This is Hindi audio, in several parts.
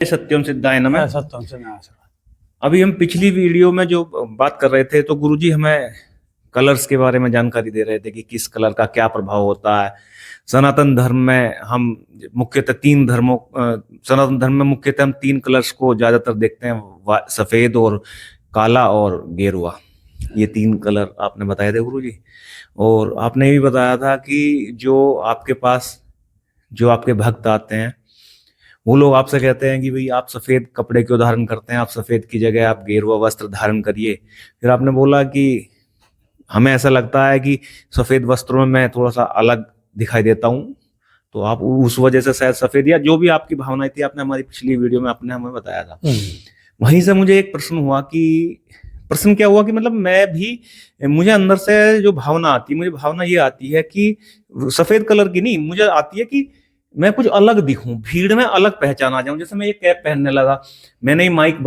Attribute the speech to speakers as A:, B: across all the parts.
A: सत्यम सिद्धाय नमः।
B: सत्यम से न्याय।
A: अभी हम पिछली वीडियो में जो बात कर रहे थे तो गुरुजी हमें कलर्स के बारे में जानकारी दे रहे थे कि किस कलर का क्या प्रभाव होता है। सनातन धर्म में हम मुख्यतः सनातन धर्म में मुख्यतः हम 3 कलर्स को ज्यादातर देखते हैं, सफेद और काला और गेरुआ। ये 3 कलर आपने बताए थे गुरुजी। और आपने भी बताया था कि जो आपके भक्त आते हैं वो लोग आपसे कहते हैं कि भाई आप सफेद कपड़े क्यों धारण करते हैं, आप सफेद की जगह आप गेरुआ वस्त्र धारण करिए। फिर आपने बोला कि हमें ऐसा लगता है कि सफेद वस्त्रों में मैं थोड़ा सा अलग दिखाई देता हूं, तो आप उस वजह से शायद सफेद, या जो भी आपकी भावनाएं थी आपने हमारी पिछली वीडियो में आपने हमें बताया था। वहीं से मुझे एक प्रश्न क्या हुआ कि मतलब मुझे अंदर से जो भावना आती है, मुझे भावना ये आती है कि सफेद कलर की नहीं, मुझे आती है कि मैं कुछ अलग दिखूं, भीड़ में अलग पहचान आ जाऊं। जैसे मैं ये कैप पहनने लगा, मैंने ये माइक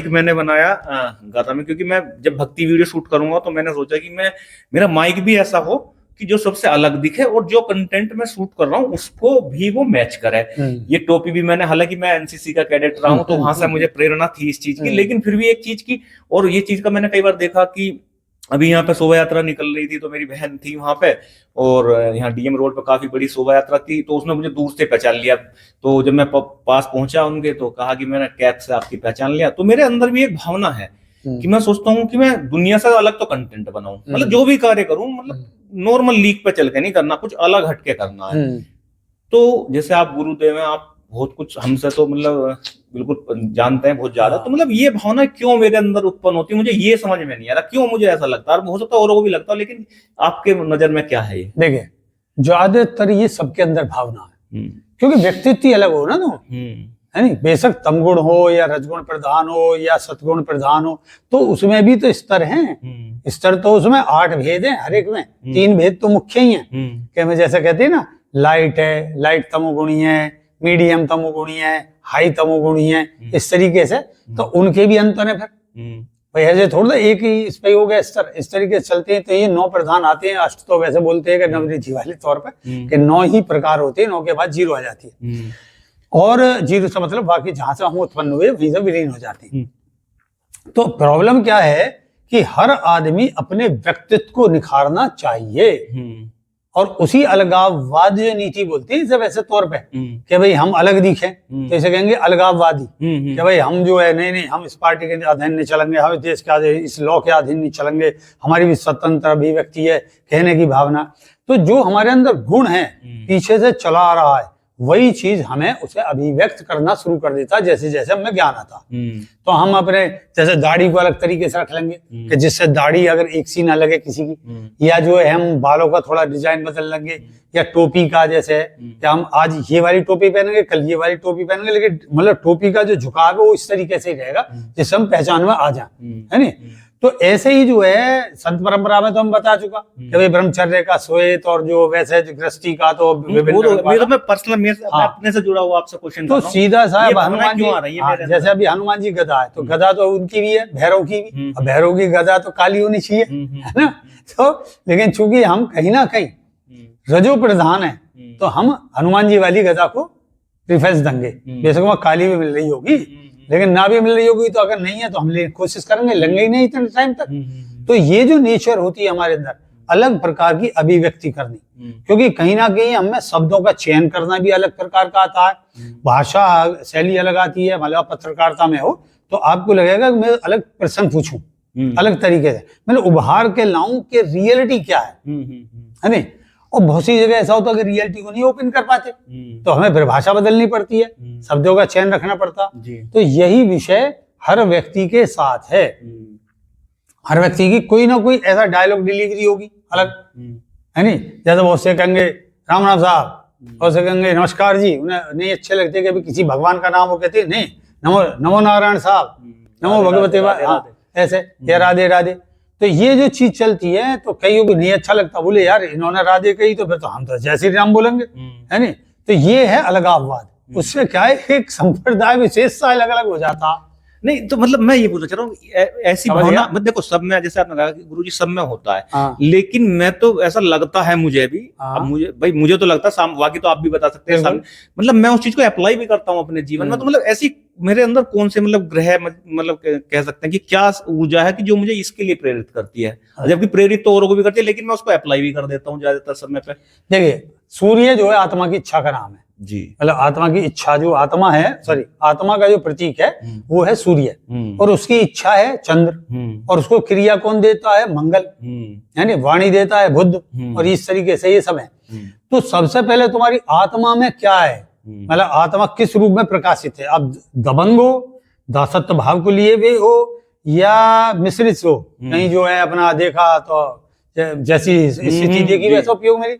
A: मैंने बनाया गाता में, क्योंकि मैं जब भक्ति वीडियो शूट करूंगा तो मैंने सोचा कि मेरा माइक भी ऐसा हो कि जो सबसे अलग दिखे और जो कंटेंट मैं शूट कर रहा हूँ उसको भी वो मैच करे। ये टोपी भी मैंने, हालांकि मैं एनसीसी का कैडेट रहा हूँ तो वहां से मुझे प्रेरणा थी इस चीज की, लेकिन फिर भी एक चीज की, और ये चीज का मैंने कई बार देखा कि अभी यहाँ पे शोभा यात्रा निकल रही थी तो मेरी बहन थी वहां पे, और यहाँ डीएम रोड पे काफी बड़ी शोभा यात्रा थी, तो उसने मुझे दूर से पहचान लिया। तो जब मैं पास पहुंचा उनके तो कहा कि मैंने कैप से आपकी पहचान लिया। तो मेरे अंदर भी एक भावना है कि मैं सोचता हूँ कि मैं दुनिया से अलग तो कंटेंट बनाऊं, मतलब जो भी कार्य करूं, मतलब नॉर्मल लीक पे चल के नहीं करना, कुछ अलग हटके करना है। तो जैसे आप गुरुदेव हैं, आप बहुत कुछ हमसे तो मतलब बिल्कुल जानते हैं बहुत ज्यादा, तो मतलब ये भावना क्यों मेरे अंदर उत्पन्न होती है, मुझे ये समझ में नहीं आ रहा क्यों मुझे ऐसा लगता है। हो सकता है औरों को भी लगता है, लेकिन आपके नजर में क्या है ये?
B: देखिए, ज्यादातर ये सबके अंदर भावना है, क्योंकि व्यक्तित्व ही अलग हो ना, तो है नहीं, बेशक तमगुण हो या रजगुण प्रधान हो या सतगुण प्रधान हो, तो उसमें भी तो स्तर हैं। स्तर तो उसमें 8 भेद हैं, हर एक में 3 भेद तो मुख्य ही हैं। कि मैं जैसे कहते हैं ना, लाइट है, लाइट तमोगुणी है, मीडियम तमोगुणी है, हाई तमोगुणी है, इस तरीके से तो उनके भी अंतर है। फिर भाई ऐसे थोड़ा एक ही इस पे हो गया स्तर, इस तरीके से चलते हैं। तो ये 9 प्रधान आते हैं, अष्ट तो वैसे बोलते हैं कि नवनिधि वाले तौर पर कि 9 ही प्रकार होते हैं, 9 के बाद 0 आ जाती है, और 0 से मतलब बाकी जहां से हम उत्पन्न हुए वहीं से विलीन हो जाते हैं। तो प्रॉब्लम क्या है कि हर आदमी अपने व्यक्तित्व को निखारना चाहिए, और उसी अलगाववाद जो नीति बोलती है जब ऐसे तौर पे कि भाई हम अलग दिखें, तो इसे कहेंगे अलगाववादी, कि भाई हम जो है नहीं हम इस पार्टी के अधीन नहीं चलेंगे, हम इस देश के अधीन, इस लॉ के अधीन नहीं चलेंगे, हमारी भी स्वतंत्र अभिव्यक्ति है, कहने की भावना। तो जो हमारे अंदर गुण है पीछे से चला आ रहा है, वही चीज हमें उसे अभिव्यक्त करना शुरू कर देता है जैसे जैसे हमें ज्ञान आता। तो हम अपने जैसे दाढ़ी को अलग तरीके से रख लेंगे कि जिससे दाढ़ी अगर एक सी ना लगे किसी की, या जो है हम बालों का थोड़ा डिजाइन बदल लेंगे, या टोपी का जैसे है कि हम आज ये वाली टोपी पहनेंगे, कल ये वाली टोपी पहनेंगे, लेकिन मतलब टोपी का जो झुकाव है वो इस तरीके से ही रहेगा जिससे हम पहचान में आ जाए, है नहीं। तो ऐसे ही जो है संत परंपरा में तो हम बता चुका कि भाई ब्रह्मचर्य का श्वेत, और जो वैसे गृहस्थी का तो
A: अपने से जुड़ा हुआ आपसे क्वेश्चन
B: तो सीधा साहब हनुमान जी, जैसे अभी हनुमान जी गदा है तो गदा तो उनकी भी है, भैरव की भी, भैरव की गदा तो काली होनी चाहिए, है ना। तो लेकिन चूंकि हम कहीं ना कहीं रजो प्रधान है तो हम हनुमान जी वाली गदा को प्रेफरेंस देंगे, बेशक वह काली भी मिल रही होगी, लेकिन ना भी मिल रही होगी तो अगर नहीं है तो हम कोशिश करेंगे, लेंगे ही नहीं इतने टाइम तक। तो ये जो नेचर होती है हमारे अंदर, अलग प्रकार की अभिव्यक्ति करनी, क्योंकि कहीं ना कहीं हमें शब्दों का चयन करना भी अलग प्रकार का आता है, भाषा शैली अलग आती है। मतलब पत्रकारिता में हो तो आपको लगेगा कि मैं अलग प्रश्न पूछूं, अलग तरीके से मैंने उभार के लाऊं कि रियलिटी क्या है नहीं। और बहुत सी जगह ऐसा होता है कि रियलिटी को नहीं ओपन कर पाते, तो हमें फिर भाषा बदलनी पड़ती है, शब्दों का चयन रखना पड़ता। तो यही विषय हर व्यक्ति के साथ है, हर व्यक्ति की कोई ना कोई ऐसा डायलॉग डिलीवरी होगी अलग, है नहीं। जैसे बहुत से कहेंगे राम राम साहब, और से कहेंगे नमस्कार जी, उन्हें नहीं अच्छे लगते कि किसी भगवान का नाम वो कहते नहीं, नमो नमो नारायण साहब, नमो भगवते, हाँ ऐसे, या राधे राधे। तो ये जो चीज चलती है तो कईयों को नहीं अच्छा लगता, बोले यार इन्होंने राधे कही तो फिर तो हम तो जय श्री राम बोलेंगे, है नहीं। तो ये है अलगाववाद। उससे क्या है, एक संप्रदाय विशेष सा अलग अलग हो जाता।
A: नहीं तो मतलब मैं ये पूछना चाह रहा हूँ ऐसी
B: समझ
A: भावना
B: गया?
A: देखो सब में, जैसे आपने कहा कि गुरुजी सब में होता है,
B: हाँ
A: लेकिन मैं तो ऐसा लगता है मुझे भी,
B: हाँ।
A: अब मुझे तो लगता है, बाकी तो आप भी बता सकते हैं
B: बिल्कुल।
A: मतलब मैं उस चीज को अप्लाई भी करता हूँ अपने जीवन में, तो मतलब ऐसी मेरे अंदर कौन से मतलब ग्रह मतलब कह सकते हैं कि क्या ऊर्जा है कि जो मुझे इसके लिए प्रेरित करती है, जबकि प्रेरित तो औरों को भी करती है, लेकिन मैं उसको अप्लाई भी कर देता हूँ ज्यादातर समय पे।
B: देखिए, सूर्य जो है आत्मा की इच्छा का नाम है,
A: जी।
B: मतलब आत्मा की इच्छा, जो आत्मा है, सॉरी, आत्मा का जो प्रतीक है वो है सूर्य, और उसकी इच्छा है चंद्र, और उसको क्रिया कौन देता है? मंगल, यानी वाणी देता है बुध, और इस तरीके से ये सब है। तो सबसे पहले तुम्हारी आत्मा में क्या है, मतलब आत्मा किस रूप में प्रकाशित है? अब दबंग हो, दासत्व भाव को लिए हुए हो, या मिश्रित हो, कहीं जो है अपना देखा तो जैसी स्थिति देखी वैसा उपयोग मेरी,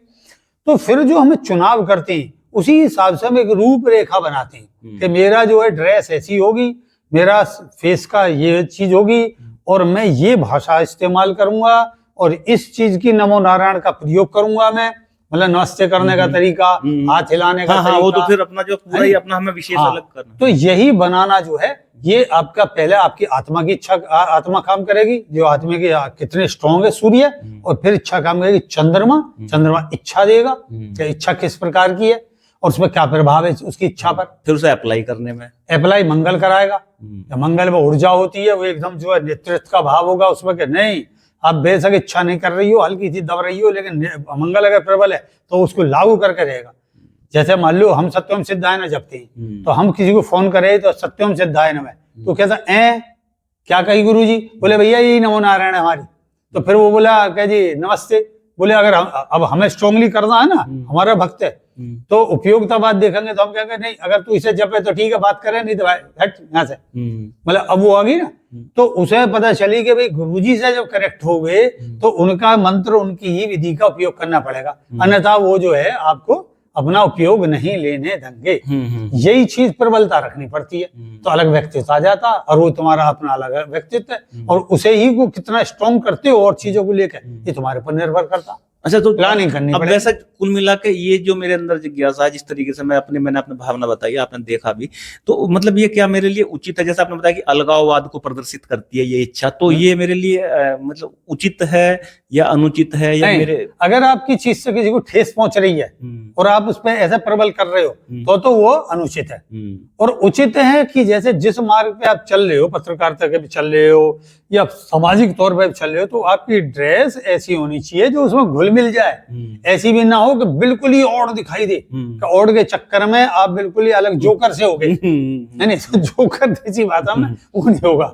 B: तो फिर जो हमें चुनाव करते हैं उसी हिसाब से हम एक रूपरेखा बनाते हैं कि मेरा जो है ड्रेस ऐसी होगी, मेरा फेस का ये चीज होगी, और मैं ये भाषा इस्तेमाल करूंगा, और इस चीज की नमो नारायण का प्रयोग करूंगा मैं, मतलब नमस्ते करने का तरीका, हाथ हिलाने का तरीका,
A: वो तो फिर अपना जो पूरा ही अपना हमें विशेष अलग करना।
B: तो यही बनाना जो है, ये आपका पहले आपकी आत्मा की इच्छा, आत्मा काम करेगी, जो आत्मा की कितने स्ट्रॉन्ग है सूर्य, और फिर इच्छा काम करेगी चंद्रमा इच्छा देगा कि इच्छा किस प्रकार की है और उसमें क्या प्रभाव है उसकी इच्छा पर,
A: फिर उसे अप्लाई करने में,
B: अप्लाई मंगल कराएगा। मंगल में ऊर्जा होती है, वो एकदम जो है नेतृत्व का भाव होगा उसमें कि नहीं, आप बेशक इच्छा नहीं कर रही हो, हल्की सी दब रही हो, लेकिन मंगल अगर प्रबल है तो उसको लागू करके रहेगा। जैसे मान लो हम सत्यम सिद्धाय न जपते हैं, तो हम किसी को फोन करें तो सत्यम सिद्धाय नमः, तो कैसा क्या कही गुरुजी? बोले भैया यही नमो नारायण है हमारी। तो फिर वो बोला कह जी नमस्ते, बोले अगर अब हमें स्ट्रांगली करना है ना, हमारा भक्त है, तो उपयोगिता बात देखेंगे तो हम कहेंगे नहीं, अगर तू इसे जपे तो ठीक है, बात करें, नहीं तो भाई हट यहाँ से, मतलब अब वो आ गई ना, तो उसे पता चली कि भाई गुरुजी से जब करेक्ट हो गए तो उनका मंत्र, उनकी ही विधि का उपयोग करना पड़ेगा, अन्यथा वो जो है आपको अपना उपयोग नहीं लेने देंगे। यही चीज प्रबलता रखनी पड़ती है, तो अलग व्यक्तित्व आ जाता, और वो तुम्हारा अपना अलग व्यक्तित्व है, और उसे ही को कितना स्ट्रॉन्ग करते हो और चीजों को लेकर, ये तुम्हारे पर निर्भर करता।
A: अच्छा, तो
B: प्लानिंग करनी
A: अब वैसा कुल मिला के ये जो मेरे अंदर जिज्ञासा है, जिस तरीके से मैंने अपनी भावना बताई, आपने देखा भी, तो मतलब ये क्या मेरे लिए उचित है? जैसे आपने बताया कि अलगाववाद को प्रदर्शित करती है ये इच्छा, तो ये मेरे लिए मतलब उचित है या अनुचित है, या मेरे, अगर
B: आपकी चीज से किसी को ठेस पहुंच रही है और आप उस पर ऐसा प्रबल कर रहे हो तो वो अनुचित है। और उचित है कि जैसे जिस मार्ग पे आप चल रहे हो, पत्रकारिता के भी चल रहे हो या सामाजिक तौर पर चल रहे हो, तो आपकी ड्रेस ऐसी होनी चाहिए जो उसमें घुल मिल जाए, ऐसी भी ना हो कि बिल्कुल ही और दिखाई दे, और के चक्कर में आप बिल्कुल ही अलग जोकर से हो गए, नहीं तो जोकर जैसी भाषा में वो नहीं होगा।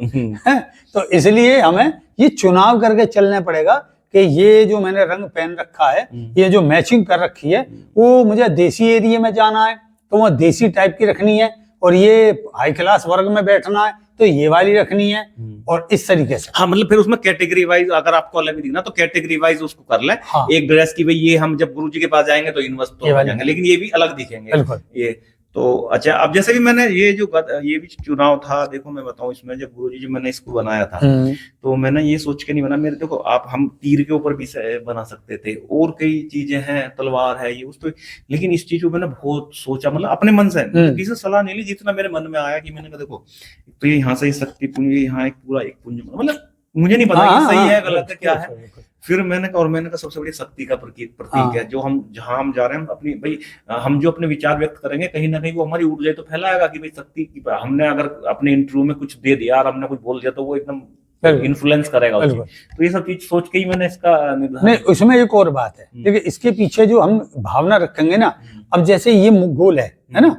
B: तो इसलिए हमें ये चुनाव करके चलना पड़ेगा कि ये जो मैंने रंग पहन रखा है, ये जो मैचिंग कर रखी है, वो मुझे देसी एरिया में जाना है तो वो देसी टाइप की रखनी है, और ये हाई क्लास वर्ग में बैठना है तो ये वाली रखनी है, और इस तरीके से।
A: हाँ, मतलब फिर उसमें कैटेगरी वाइज अगर आपको अलग दिखना तो कैटेगरी वाइज उसको कर लें। हाँ। एक ड्रेस की भाई ये हम जब गुरुजी के पास जाएंगे तो इन वस्त्रों में जाएंगे, लेकिन ये भी अलग दिखेंगे ये तो। अच्छा, अब जैसे भी मैंने ये भी चुनाव था, देखो मैं बताऊं, इसमें जब गुरुजी जी मैंने इसको बनाया था तो मैंने ये सोच के नहीं बना, मेरे देखो हम तीर के ऊपर भी बना सकते थे, और कई चीजें हैं, तलवार है ये उस पर, लेकिन इस चीज को मैंने बहुत सोचा, मतलब अपने मन से, किसी से सलाह नहीं ली, जितना मेरे मन में आया कि मैंने कहा देखो तो ये यहाँ से शक्ति पुंज, यहाँ एक पूरा एक पुंज, मतलब मुझे नहीं पता कि सही है गलत है क्या है। फिर मैंने कहा सबसे बड़ी शक्ति का प्रतीक है, जो हम जहां हम जा रहे हैं अपनी भाई, हम जो अपने विचार व्यक्त करेंगे कहीं ना कहीं वो हमारी ऊर्जा तो फैलाएगा कि भाई शक्ति की, हमने अगर अपने इंटरव्यू में कुछ दे दिया और हमने कुछ बोल दिया तो वो एकदम इन्फ्लुएंस करेगा उसको। तो ये सब चीज सोच के ही मैंने इसका निर्धारण।
B: नहीं, उसमें एक और बात है, देखिए इसके पीछे जो हम भावना रखेंगे ना, अब जैसे ये गोल है ना,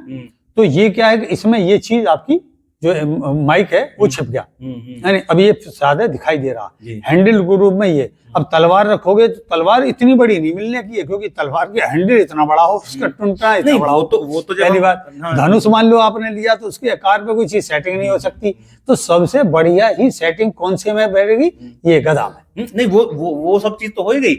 B: तो ये क्या है कि इसमें ये चीज आपकी जो माइक है वो छिप गया, यानी अब ये सादा दिखाई दे रहा, हैंडल के रूप में ये। अब तलवार रखोगे तो तलवार इतनी बड़ी नहीं मिलने की है, क्योंकि तलवार के हैंडल इतना बड़ा हो, उसका टुंटा इतना बड़ा हो, वो तो पहली बात। धनुष मान लो आपने लिया तो उसके आकार पे कोई चीज सेटिंग नहीं हो सकती, तो सबसे बढ़िया ही सेटिंग कौन से में बैठेगी? ये गदा में।
A: नहीं, वो सब चीज तो हो ही गई,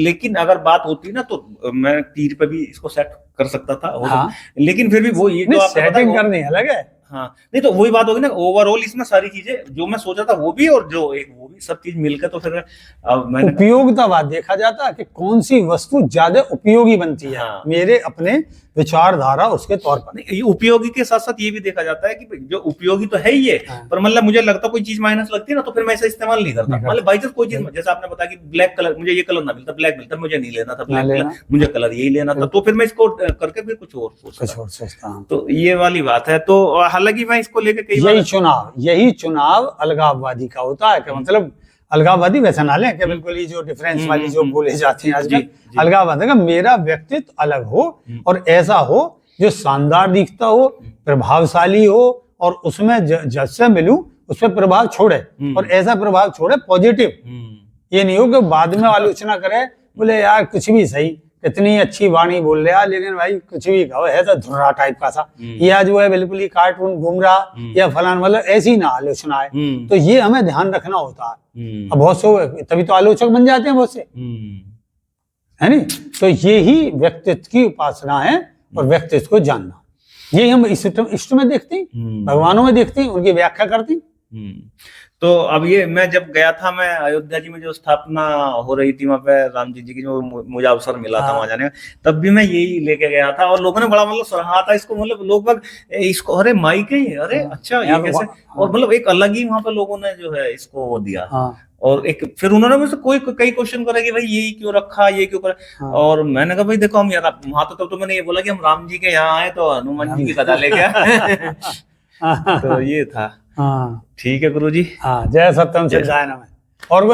A: लेकिन अगर बात होती ना तो मैं तीर पे भी इसको सेट कर सकता था, लेकिन फिर भी वो ये जो
B: सेटिंग करनी अलग है,
A: हाँ, नहीं तो वही बात होगी ना, ओवरऑल इसमें सारी चीजें जो मैं सोचा था वो भी और जो एक वो भी सब चीज मिलकर तो फिर अब मैंने
B: उपयोगितावाद देखा जाता है कि कौन सी वस्तु ज्यादा उपयोगी बनती है
A: हाँ।
B: मेरे अपने विचारधारा उसके तौर पर।
A: नहीं, ये उपयोगी के साथ साथ ये भी देखा जाता है कि जो उपयोगी तो है ही है,
B: हाँ।
A: पर मतलब मुझे लगता कोई चीज माइनस लगती है ना तो फिर मैं इसे इस्तेमाल नहीं करता। मतलब बाई चांस कोई चीज, जैसे आपने बताया कि ब्लैक कलर, मुझे ये कलर ना मिलता, ब्लैक मिलता, मुझे नहीं लेना था ब्लैक कलर, मुझे कलर यही लेना था, तो फिर मैं इसको करके फिर कुछ और
B: सोचता हूँ।
A: तो ये वाली बात है। तो हालांकि मैं इसको लेके कई बार
B: यही चुनाव अलगाववादी का होता है कि मतलब अलगाववादी वैसा ना लें कि बिल्कुल ये जो डिफरेंस वाली जो बोले जाते हैं आजकल, अलगाववादी का मेरा व्यक्तित्व अलग हो और ऐसा हो जो शानदार दिखता हो, प्रभावशाली हो और उसमें जज से मिलूं उसमें प्रभाव छोड़े और ऐसा प्रभाव छोड़े पॉजिटिव। ये नहीं हो कि बाद में आलोचना करे बोले यार कुछ भी सही, इतनी अच्छी वाणी बोल रहा लेकिन भाई कुछ भी कहो है तो धुर्रा टाइप का सा, या जो है बिल्कुल ही कार्टून घूम रहा या फलान, मतलब ऐसी ना आलोचना है। तो ये हमें ध्यान रखना होता है। अब बहुत से तभी तो आलोचक बन जाते हैं बहुत से, है नहीं? तो ये ही व्यक्तित्व की उपासना है और व्यक्तित्व को जानना, ये हम इष्ट में देखते हैं, भगवानों में देखते हैं, उनकी व्याख्या करते हैं।
A: तो अब ये मैं जब गया था, मैं अयोध्या जी में जो स्थापना हो रही थी वहां पे राम जी की, जो मुझे अवसर मिला था वहां जाने का, तब भी मैं यही लेके गया था और लोगों ने बड़ा मतलब सराहा था इसको, मतलब लोग बाग इसको अरे माइक है, अरे अच्छा ये कैसे, और मतलब एक अलग ही वहां पे लोगों ने जो है इसको वो दिया। और एक फिर उन्होंने मुझसे कई क्वेश्चन करे कि भाई ये क्यों रखा, ये क्यों करा, और मैंने कहा भाई देखो हम यार वहां तो मैंने ये बोला कि हम राम जी के यहाँ आए तो हनुमान जी की कथा लेके आए। तो ये था। ठीक है गुरु जी।
B: हाँ, जय सत्यम सच्चिदानंद। और